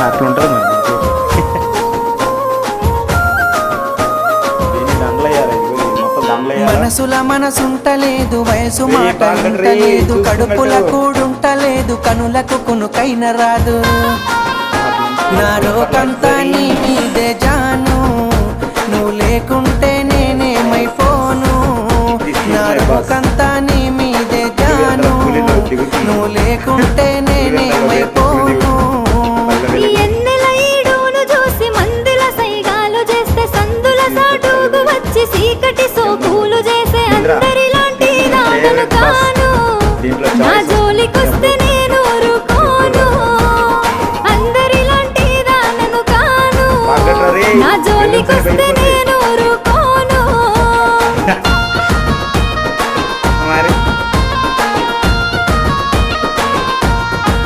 అట్లుంటుంది మరి మనసుల మనసుంటలేదు, వయసు మాట వింటలేదు, కడుపుల కూడుంటలేదు, కనులకు కునుకైన రాదు. నా రోకంతా నీ మీద